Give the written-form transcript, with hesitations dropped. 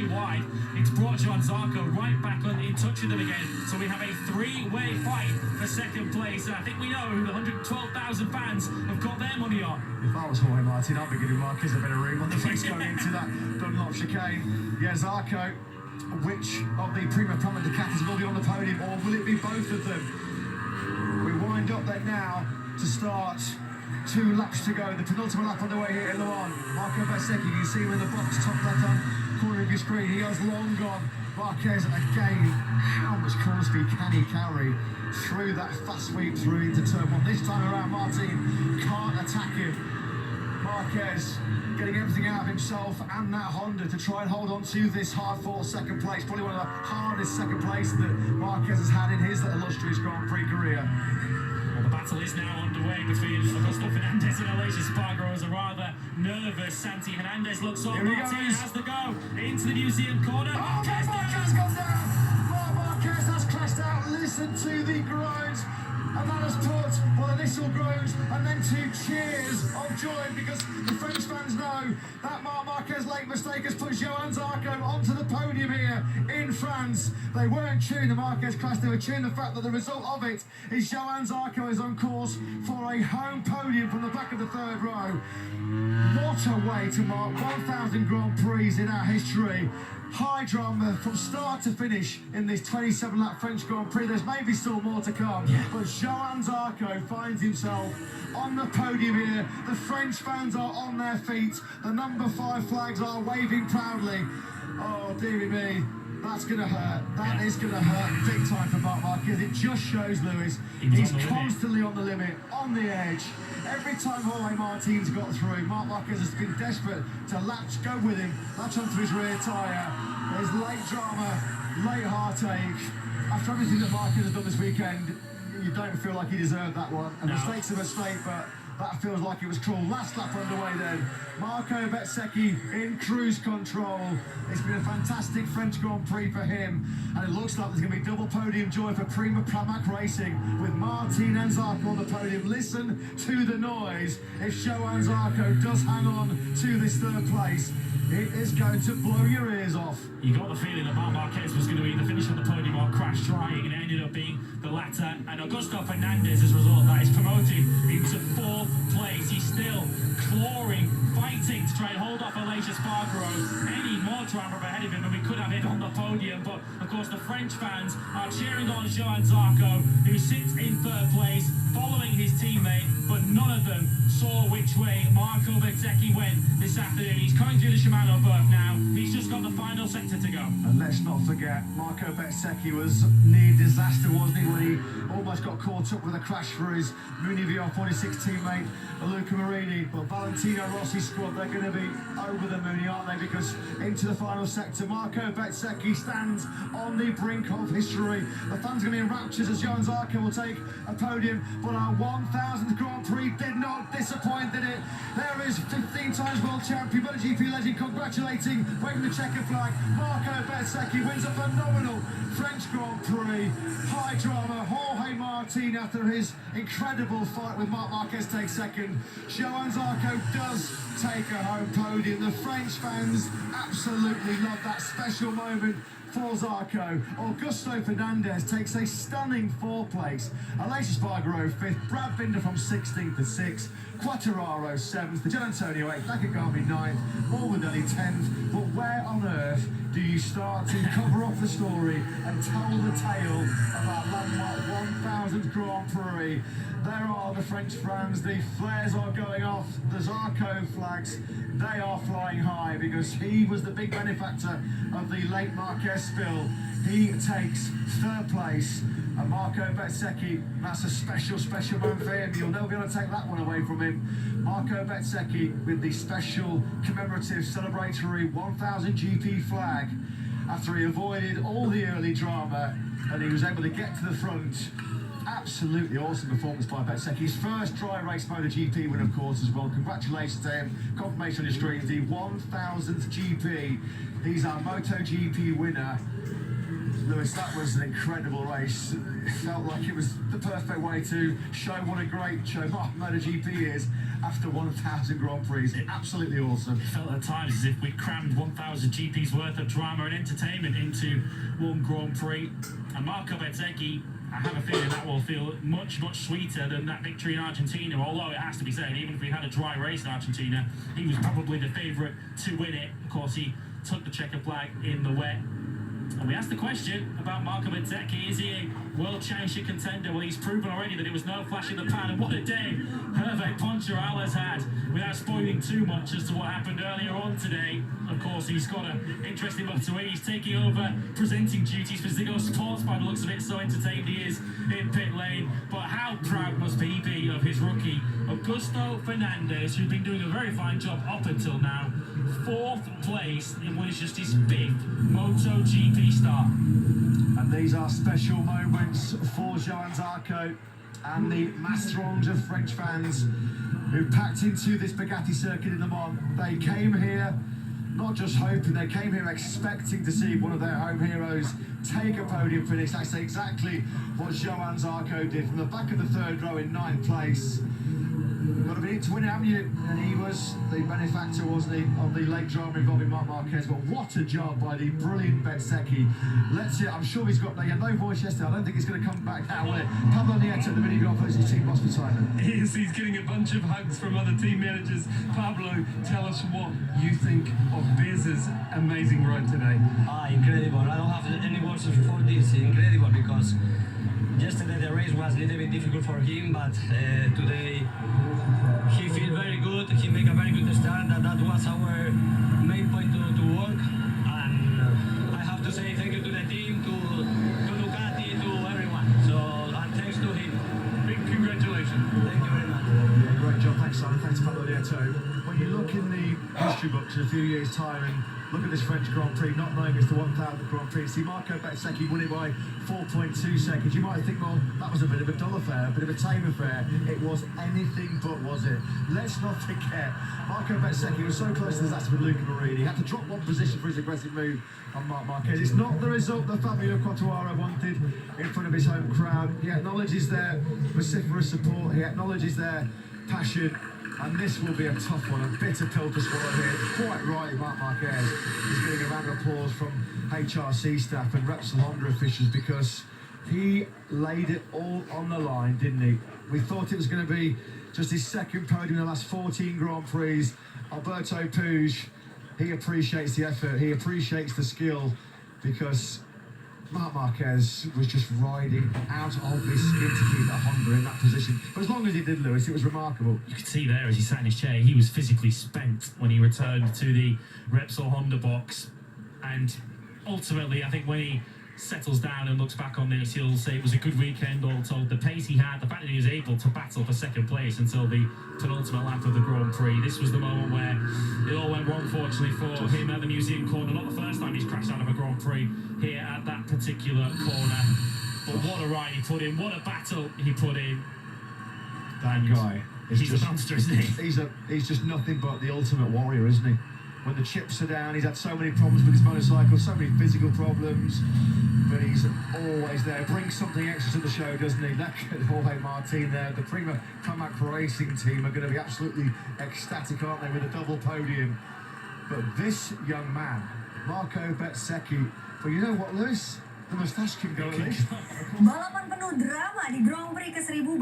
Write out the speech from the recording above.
very wide. It's brought Johann Zarco right back in touch with them again. So we have a three-way fight for second place. I think we know who the 112,000 fans have got their money on. If I was Jorge Martin, I'd be giving Marquez a bit of room on the face going into that Dunlop chicane. Yeah, Zarco, which of the Prima Prama Ducatis will be on the podium, or will it be both of them? We wind up there now to start. 2 laps to go, the penultimate lap on the way here in Le Mans. Marco Bezzecchi, you see him in the box, top left-hand corner of your screen. He has long gone. Marquez again, how much corner speed can he carry through that fast sweep through into turn 1? This time around, Martin can't attack him. Marquez getting everything out of himself and that Honda to try and hold on to this hard-fought second place. Probably one of the hardest second places that Marquez has had in his illustrious Grand Prix career. Well, the battle is now underway between Augusto Fernandez and Aleix Espargaro as a rather nervous Santi Hernandez looks on. Martin has to go into the museum corner. Oh, Marquez goes down! Marquez has crashed out. Listen to the groans. And that has put, well, initial groans and then 2 cheers of joy, because the French fans know that Marc Marquez's late mistake has put Johann Zarco onto the podium here in France. They weren't cheering the Marquez crash, they were cheering the fact that the result of it is Johann Zarco is on course for a home podium from the back of the 3rd row. What a way to mark 1,000 Grand Prix in our history. High drama from start to finish in this 27-lap French Grand Prix. There's maybe still more to come, but Johann Zarco finds himself on the podium here. The French fans are on their feet. The number 5 flags are waving proudly. Oh, dearie me. That's going to hurt. That is going to hurt big time for Marc Marquez. It just shows, Lewis, he's constantly on the limit, on the edge. Every time Jorge Martin's got through, Marc Marquez has been desperate to go with him, latch onto his rear tyre. There's late drama, late heartache. After everything that Marquez has done this weekend, you don't feel like he deserved that one. A mistake's a mistake, but that feels like it was cruel. Last lap underway then. Marco Bezzecchi in cruise control. It's been a fantastic French Grand Prix for him, and it looks like there's going to be double podium joy for Prima Pramac Racing with Martin and Zarco on the podium. Listen to the noise. If Johann Zarco does hang on to this 3rd place, it is going to blow your ears off. You got the feeling that Marc Marquez was going to either finish on the podium or crash trying, and it ended up being the latter. And Augusto Fernandez, as a result of that, is promoted into 4th place. He's still clawing, fighting to try and hold off Aleix Espargaro. Any more drama ahead of him, and we could have him on the podium. But of course, the French fans are cheering on Johann Zarco, who sits in 3rd place, following his teammate. But none of them saw which way Marco Bezzecchi went this afternoon. He's coming through the Shimano berth now. He's just got the final sector to go. And let's not forget, Marco Bezzecchi was near disaster, wasn't he, when he almost got caught up with a crash for his Muni VR46 teammate, Luca Marini. But Valentino Rossi's squad, they're going to be over the Muni, aren't they? Because into the final sector, Marco Bezzecchi stands on the brink of history. The fans are going to be in raptures as Johann Zarco will take a podium. But our 1,000th Grand Prix did not disappoint, did it? There is 15 times world champion, MotoGP legend, congratulating, waving the checker flag. Marco Bezzecchi wins a phenomenal French Grand Prix. High drama. Jorge Martin, after his incredible fight with Marc Marquez, takes 2nd. Johann Zarco does take a home podium. The French fans absolutely love that special moment for Zarco. Augusto Fernandez takes a stunning 4th place. Aleix Espargaro 5th. Brad Binder from 16th to 6th. Quartararo 7th. Gian Antonio 8th. Nakagami 9th. Morbidelli 10th. But where on earth do you start to cover off the story and tell the tale of our landmark 1,000th Grand Prix? There are the French fans. The flares are going off. The Zarco flags, they are flying high, because he was the big benefactor of the late Marquez spill. He takes 3rd place. And Marco Bezzecchi, that's a special moment for him. You'll never be able to take that one away from him. Marco Bezzecchi with the special commemorative celebratory 1000 GP flag, after he avoided all the early drama and he was able to get to the front. Absolutely awesome performance by Bezzecchi. His first dry race MotoGP win, of course, as well. Congratulations to him. Confirmation on your screen, the 1000th GP. He's our MotoGP winner. Lewis, that was an incredible race. It felt like it was the perfect way to show what a great show MotoGP is after 1,000 Grand Prix. Absolutely awesome. It felt at times as if we crammed 1,000 GPs worth of drama and entertainment into one Grand Prix. And Marco Bezzecchi, I have a feeling that will feel much, much sweeter than that victory in Argentina, although it has to be said, even if we had a dry race in Argentina, he was probably the favourite to win it. Of course, he took the checker flag in the wet. And we asked the question about Marco Bezzecchi, is he a world championship contender? Well, he's proven already that it was no flash in the pan, and what a day Hervé Poncharalas had, without spoiling too much as to what happened earlier on today. Of course, he's got an interesting motorway. He's taking over presenting duties for Ziggo Sports by the looks of it, so entertained he is in pit lane. But how proud must he be of his rookie, Augusto Fernandez, who's been doing a very fine job up until now. 4th place in what is just his 5th MotoGP start. And these are special moments for Johann Zarco and the mass throngs of French fans who packed into this Bugatti circuit in Le Mans. They came here not just hoping, they came here expecting to see one of their home heroes take a podium finish. That's exactly what Johann Zarco did from the back of the 3rd row in 9th place. Got to be in to win it, haven't you? And he was the benefactor, wasn't he, of the late drama involving Marc Marquez. But what a job by the brilliant Bezzecchi. Let's see, I'm sure he had no voice yesterday. I don't think he's going to come back now. Pablo Nieto, the mini golf, is his team boss for Simon. He's getting a bunch of hugs from other team managers. Pablo, tell us what you think of Bez's amazing ride today. Incredible. I don't have any words for this. Incredible, because yesterday the race was a little bit difficult for him, but today he feels very good. He made a very good start, and that was our main point to work. And I have to say thank you to the team, to Ducati, to everyone. So, and thanks to him. Big congratulations. Thank you very much. Yeah, great job. Thanks, Simon. Thanks, Pablo Nieto. When you look in the history books in a few years' time and look at this French Grand Prix, not knowing it's the 1,000th Grand Prix, see Marco Bezzecchi won it by 4.2 seconds. You might think, well, that was a bit of a dull affair, a bit of a tame affair. It was anything but, was it? Let's not forget, Marco Bezzecchi was so close to disaster with Luca Marini. He had to drop one position for his aggressive move on Marc Marquez. It's not the result that Fabio Quartararo wanted in front of his home crowd. He acknowledges their vociferous support. He acknowledges their passion. And this will be a tough one, a bitter pill to swallow here. Quite right, Marc Marquez is getting a round of applause from HRC staff and Repsol Honda officials, because he laid it all on the line, didn't he? We thought it was going to be just his 2nd podium in the last 14 Grand Prix. Alberto Puig, he appreciates the effort, he appreciates the skill, because Marc Marquez was just riding out of his skin to keep that Honda in that position. But as long as he did, Lewis, it was remarkable. You could see there as he sat in his chair, he was physically spent when he returned to the Repsol Honda box. And ultimately, I think when he settles down and looks back on this, he'll say it was a good weekend all told. The pace he had, the fact that he was able to battle for 2nd place until the penultimate lap of the Grand Prix. This was the moment where it all went wrong, fortunately, for him at the Museum Corner. Not the first time he's crashed out of a Grand Prix here at that particular corner. But what a ride he put in, what a battle he put in. That guy. He's a monster, isn't he? He's just nothing but the ultimate warrior, isn't he? When the chips are down, he's had so many problems with his motorcycle, so many physical problems, but he's always there. Brings something extra to the show, doesn't he? That Jorge Martin there, the Pramac Racing team are going to be absolutely ecstatic, aren't they, with a double podium. But this young man, Marco Bezzecchi, well, you know what, Lewis? The moustache can go at least. Balapan penuh drama di Grand Prix ke-1000